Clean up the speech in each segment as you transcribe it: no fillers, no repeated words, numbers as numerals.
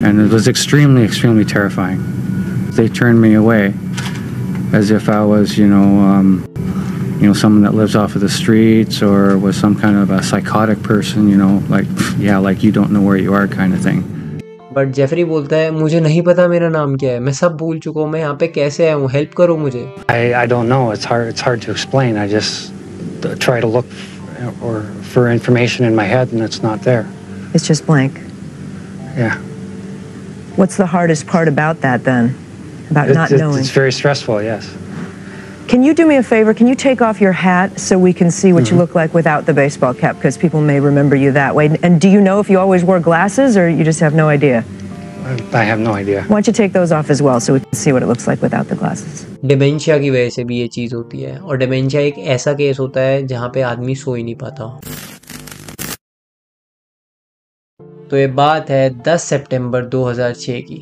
And it was extremely, extremely terrifying. They turned me away as if I was, someone that lives off of the streets or was some kind of a psychotic person, like you don't know where you are kind of thing. But Jeffrey बोलता है मुझे नहीं पता मेरा नाम क्या है, मैं सब भूल चुका हूँ, मैं यहाँ पे कैसे आया हूँ, हेल्प करो मुझे. I don't know. It's hard to explain. I just try to look for information in my head and it's not there. It's just blank. Yeah. What's the hardest part about that then? About not knowing? It's very stressful, yes. Can you do me a favor? Can you take off your hat so we can see what you look like without the baseball cap? Because people may remember you that way. And do you know if you always wore glasses or you just have no idea? I have no idea. Why don't you take those off as well so we can see what it looks like without the glasses? Dementia की वजह से भी ये चीज़ होती है, और dementia एक ऐसा केस होता है जहाँ पे आदमी सो ही नहीं पाता. तो ये बात है 10 सितंबर 2006 की,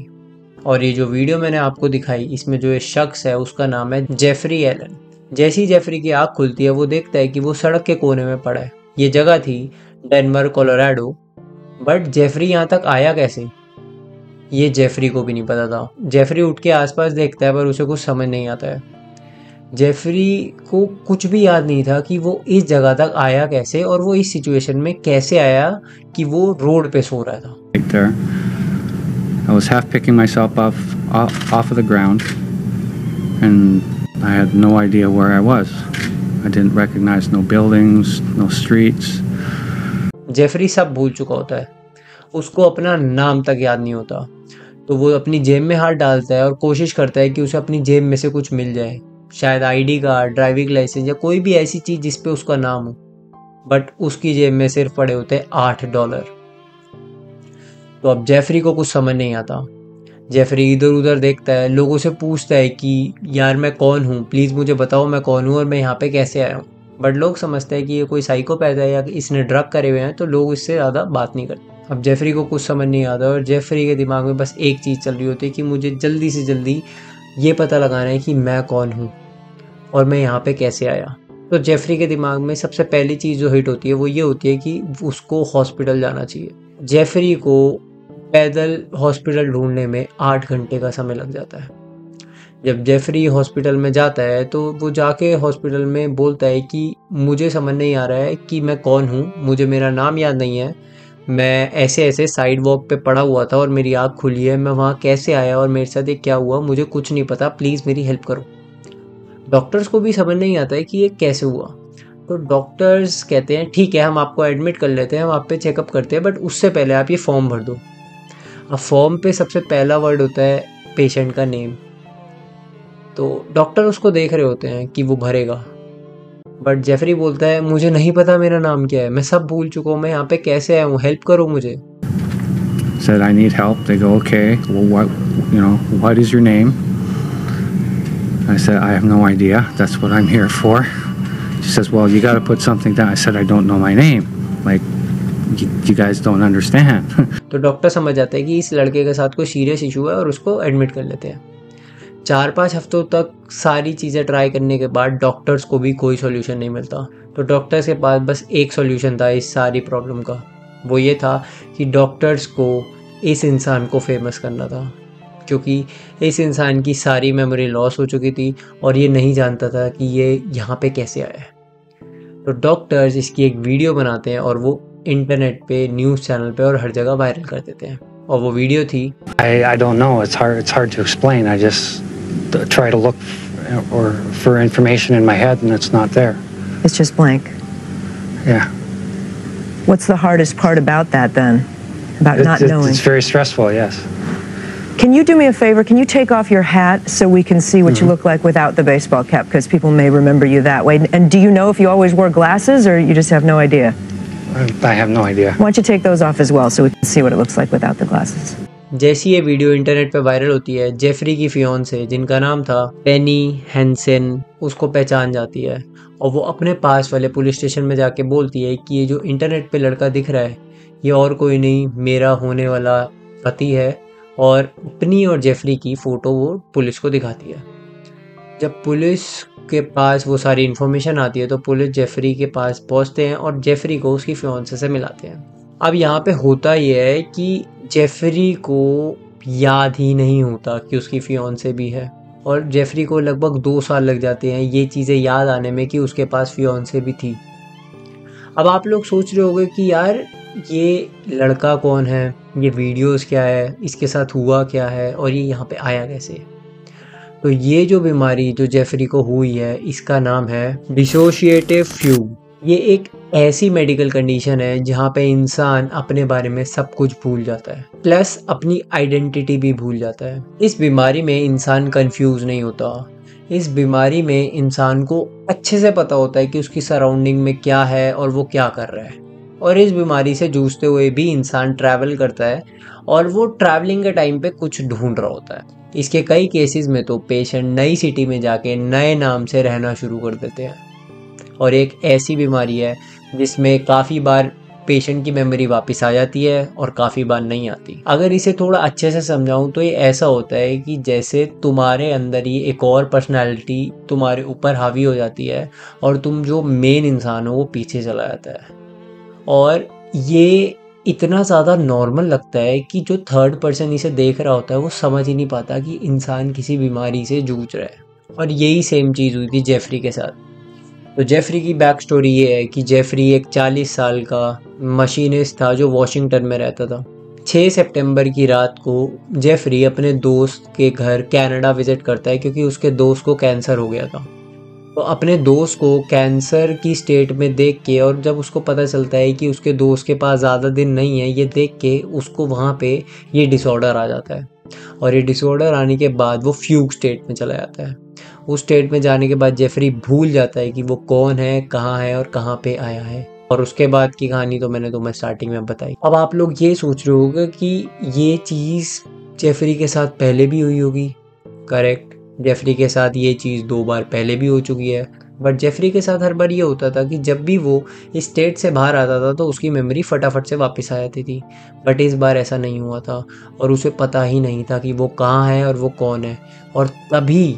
और ये जो वीडियो मैंने आपको दिखाई इसमें जो ये शख्स है उसका नाम है जेफरी एलन. जैसे ही जेफरी की आँख खुलती है वो देखता है कि वो सड़क के कोने में पड़ा है. ये जगह थी डेनवर कोलोराडो. बट जेफरी यहाँ तक आया कैसे, ये जेफरी को भी नहीं पता था. जेफरी उठ के आसपास देखता है पर उसे कुछ समझ नहीं आता है. जेफरी को कुछ भी याद नहीं था कि वो इस जगह तक आया कैसे और वो इस सिचुएशन में कैसे आया कि वो रोड पे सो रहा था. I was half picking myself off of the ground and I had no idea where I was. I didn't recognize no buildings, no streets. Jeffrey सब भूल चुका होता है, उसको अपना नाम तक याद नहीं होता. तो वो अपनी जेब में हाथ डालता है और कोशिश करता है कि उसे अपनी जेब में से कुछ मिल जाए, शायद आईडी कार्ड, ड्राइविंग लाइसेंस या कोई भी ऐसी चीज़ जिस पे उसका नाम हो. बट उसकी जेब में सिर्फ पड़े होते हैं $8. तो अब जेफरी को कुछ समझ नहीं आता. जेफरी इधर उधर देखता है, लोगों से पूछता है कि यार मैं कौन हूँ, प्लीज़ मुझे बताओ मैं कौन हूँ और मैं यहाँ पे कैसे आया हूँ. बट लोग समझते हैं कि ये कोई साइकोपैथ है या इसने ड्रग करे हुए हैं, तो लोग इससे ज़्यादा बात नहीं करते. अब जेफरी को कुछ समझ नहीं आता और जेफरी के दिमाग में बस एक चीज़ चल रही होती है कि मुझे जल्दी से जल्दी ये पता लगाना है कि मैं कौन हूँ और मैं यहाँ पे कैसे आया. तो जेफरी के दिमाग में सबसे पहली चीज़ जो हिट होती है वो ये होती है कि उसको हॉस्पिटल जाना चाहिए. जेफरी को पैदल हॉस्पिटल ढूंढने में 8 घंटे का समय लग जाता है. जब जेफरी हॉस्पिटल में जाता है तो वो जाके हॉस्पिटल में बोलता है कि मुझे समझ नहीं आ रहा है कि मैं कौन हूँ, मुझे मेरा नाम याद नहीं है, मैं ऐसे ऐसे साइड वॉक पे पड़ा हुआ था और मेरी आँख खुली है, मैं वहाँ कैसे आया और मेरे साथ ये क्या हुआ, मुझे कुछ नहीं पता, प्लीज़ मेरी हेल्प करो. डॉक्टर्स को भी समझ नहीं आता है कि ये कैसे हुआ. तो डॉक्टर्स कहते हैं ठीक है हम आपको एडमिट कर लेते हैं, हम आप पे चेकअप करते हैं, बट उससे पहले आप ये फॉर्म भर दो. अब फॉर्म पे सबसे पहला वर्ड होता है पेशेंट का नेम. तो डॉक्टर उसको देख रहे होते हैं कि वो भरेगा, बट जेफरी बोलता है मुझे नहीं पता मेरा नाम क्या है, मैं सब भूल चुका हूँ, मैं यहाँ पे कैसे आया हूँ, हेल्प करो मुझे. Said I need help. They go, okay, well what is your name? I said I have no idea. That's what I'm here for. She says, well, you got to put something down. I said I don't know my name. Like you guys don't understand. तो doctor समझ जाता है कि इस लड़के के साथ कोई सीरियस इशू है और उसको एडमिट कर लेते हैं. 4-5 हफ्तों तक सारी चीज़ें ट्राई करने के बाद डॉक्टर्स को भी कोई सॉल्यूशन नहीं मिलता. तो डॉक्टर्स के पास बस एक सॉल्यूशन था इस सारी प्रॉब्लम का. वो ये था कि डॉक्टर्स को इस इंसान को फेमस करना था, क्योंकि इस इंसान की सारी मेमोरी लॉस हो चुकी थी और ये नहीं जानता था कि ये यहाँ पे कैसे आया है. तो डॉक्टर्स इसकी एक वीडियो बनाते हैं और वो इंटरनेट पे, न्यूज़ चैनल पे और हर जगह वायरल कर देते हैं. और वो वीडियो थी I don't know. It's hard to explain. I just try to look for information in my head and it's not there. It's just blank. Yeah. What's the hardest part about that then? About not knowing? It's very stressful, yes. Can you do me a favor? Can you take off your hat so we can see what you look like without the baseball cap? Because people may remember you that way. And do you know if you always wore glasses or you just have no idea? I have no idea. Why don't you take those off as well so we can see what it looks like without the glasses? जैसी ये video internet पे viral होती है, Jeffrey की फियोंसे जिनका नाम था पेनी Hansen, उसको पहचान जाती है और वो अपने पास वाले पुलिस स्टेशन में जाके बोलती है कि ये जो इंटरनेट पे लड़का दिख रहा है ये और कोई नहीं, मेरा होने वाला पति है. और अपनी और जेफरी की फ़ोटो वो पुलिस को दिखाती है. जब पुलिस के पास वो सारी इन्फॉर्मेशन आती है तो पुलिस जेफरी के पास पहुंचते हैं और जेफरी को उसकी फियोंसे से मिलाते हैं. अब यहाँ पे होता ये है कि जेफरी को याद ही नहीं होता कि उसकी फियांसे भी है, और जेफरी को लगभग 2 साल लग जाते हैं ये चीज़ें याद आने में कि उसके पास फियांसे भी थी। अब आप लोग सोच रहे होंगे कि यार ये लड़का कौन है, ये वीडियोस क्या है, इसके साथ हुआ क्या है और ये यहाँ पे आया कैसे। तो ये जो बीमारी जो जेफरी को हुई है इसका नाम है डिसोशिएटिव फ्यूग। ये एक ऐसी मेडिकल कंडीशन है जहाँ पे इंसान अपने बारे में सब कुछ भूल जाता है, प्लस अपनी आइडेंटिटी भी भूल जाता है। इस बीमारी में इंसान कंफ्यूज नहीं होता। इस बीमारी में इंसान को अच्छे से पता होता है कि उसकी सराउंडिंग में क्या है और वो क्या कर रहा है। और इस बीमारी से जूझते हुए भी इंसान ट्रैवल करता है और वो ट्रैवलिंग के टाइम पे कुछ ढूंढ रहा होता है। इसके कई केसेस में तो पेशेंट नई सिटी में जाके नए नाम से रहना शुरू कर देते हैं। और एक ऐसी बीमारी है जिसमें काफ़ी बार पेशेंट की मेमोरी वापस आ जाती है और काफ़ी बार नहीं आती। अगर इसे थोड़ा अच्छे से समझाऊं तो ये ऐसा होता है कि जैसे तुम्हारे अंदर ही एक और पर्सनालिटी तुम्हारे ऊपर हावी हो जाती है और तुम जो मेन इंसान हो वो पीछे चला जाता है। और ये इतना ज़्यादा नॉर्मल लगता है कि जो थर्ड पर्सन इसे देख रहा होता है वो समझ ही नहीं पाता कि इंसान किसी बीमारी से जूझ रहा है। और यही सेम चीज़ हुई थी जेफरी के साथ। तो जेफरी की बैक स्टोरी ये है कि जेफरी एक 40 साल का मशीनिस्ट था जो वॉशिंगटन में रहता था। 6 सितंबर की रात को जेफरी अपने दोस्त के घर कनाडा विजिट करता है क्योंकि उसके दोस्त को कैंसर हो गया था। तो अपने दोस्त को कैंसर की स्टेट में देख के और जब उसको पता चलता है कि उसके दोस्त के पास ज़्यादा दिन नहीं है, ये देख के उसको वहाँ पे ये डिसऑर्डर आ जाता है। और ये डिसऑर्डर आने के बाद वो फ्यूग स्टेट में चला जाता है। उस स्टेट में जाने के बाद जेफरी भूल जाता है कि वो कौन है, कहाँ है और कहाँ पे आया है। और उसके बाद की कहानी तो मैंने तुम्हें स्टार्टिंग में बताई। अब आप लोग ये सोच रहे होंगे कि ये चीज़ जेफरी के साथ पहले भी हुई होगी। करेक्ट, जेफरी के साथ ये चीज़ 2 बार पहले भी हो चुकी है। बट जेफरी के साथ हर बार ये होता था कि जब भी वो इस स्टेट से बाहर आता था तो उसकी मेमोरी फटाफट से वापस आ जाती थी। बट इस बार ऐसा नहीं हुआ था और उसे पता ही नहीं था कि वो कहाँ है और वो कौन है। और तभी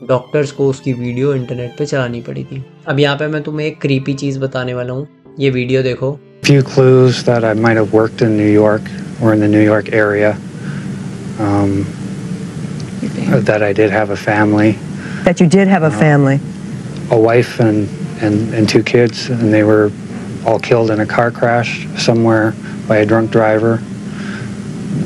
डॉक्टर्स को उसकी वीडियो इंटरनेट पे चलानी पड़ी थी। अब यहाँ पे मैं तुम्हें एक क्रीपी चीज़ बताने वाला हूँ, ये वीडियो देखो। Few clues that I might have worked in New York or in the New York area. That I did have a family. That you did have a family. A wife and 2 kids, and they were all killed in a car crash somewhere by a drunk driver.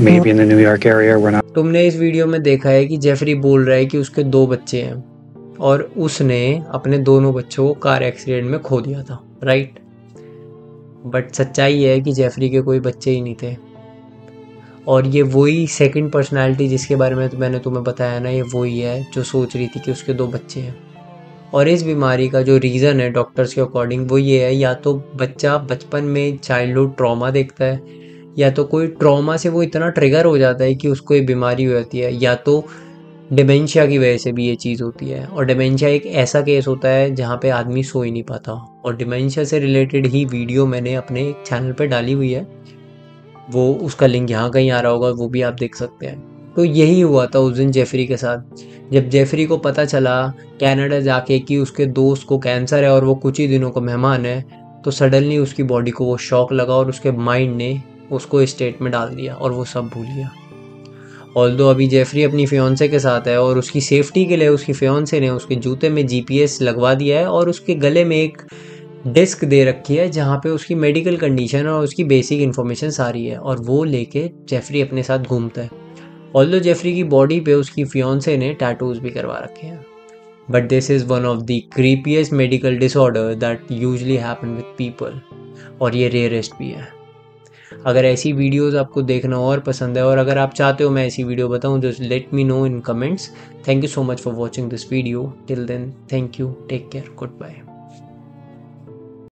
Maybe in the New York area. We're not. तुमने इस video में देखा है कि Jeffrey बोल रहा है कि उसके 2 बच्चे हैं और उसने अपने दोनों बच्चों को कार एक्सीडेंट में खो दिया था, राइट। बट सच्चाई है कि जेफरी के कोई बच्चे ही नहीं थे। और ये वही सेकंड पर्सनालिटी जिसके बारे में मैंने तुम्हें बताया ना, ये वही है जो सोच रही थी कि उसके 2 बच्चे हैं। और इस बीमारी का जो रीज़न है डॉक्टर्स के अकॉर्डिंग वो ये है, या तो बच्चा बचपन में चाइल्डहुड ट्रॉमा देखता है, या तो कोई ट्रॉमा से वो इतना ट्रिगर हो जाता है कि उसको ये बीमारी हो जाती है, या तो डिमेंशिया की वजह से भी ये चीज़ होती है। और डिमेंशिया एक ऐसा केस होता है जहाँ पे आदमी सो ही नहीं पाता। और डिमेंशिया से रिलेटेड ही वीडियो मैंने अपने एक चैनल पे डाली हुई है, वो उसका लिंक यहाँ कहीं आ रहा होगा, वो भी आप देख सकते हैं। तो यही हुआ था उस दिन जेफरी के साथ। जब जेफरी को पता चला कनाडा जाके कि उसके दोस्त को कैंसर है और वो कुछ ही दिनों का मेहमान है, तो सडनली उसकी बॉडी को वो शॉक लगा और उसके माइंड ने उसको इस स्टेट में डाल दिया और वो सब भूल गया। ऑल्दो अभी जेफरी अपनी फियांसे के साथ है और उसकी सेफ्टी के लिए उसकी फियांसे ने उसके जूते में GPS लगवा दिया है और उसके गले में एक डिस्क दे रखी है जहाँ पे उसकी मेडिकल कंडीशन और उसकी बेसिक इन्फॉर्मेशन सारी है, और वो लेके जेफरी अपने साथ घूमता है। ऑल्दो जेफरी की बॉडी पे उसकी फियांसे ने टैटूज भी करवा रखे हैं। But this is one of the creepiest medical disorder that usually happen with people, और ये रेयरेस्ट भी है। अगर ऐसी वीडियोस आपको देखना और पसंद है और अगर आप चाहते हो मैं ऐसी वीडियो बताऊं, just let me know in comments. Thank you so much for watching this video. Till then, thank you, take care, good bye.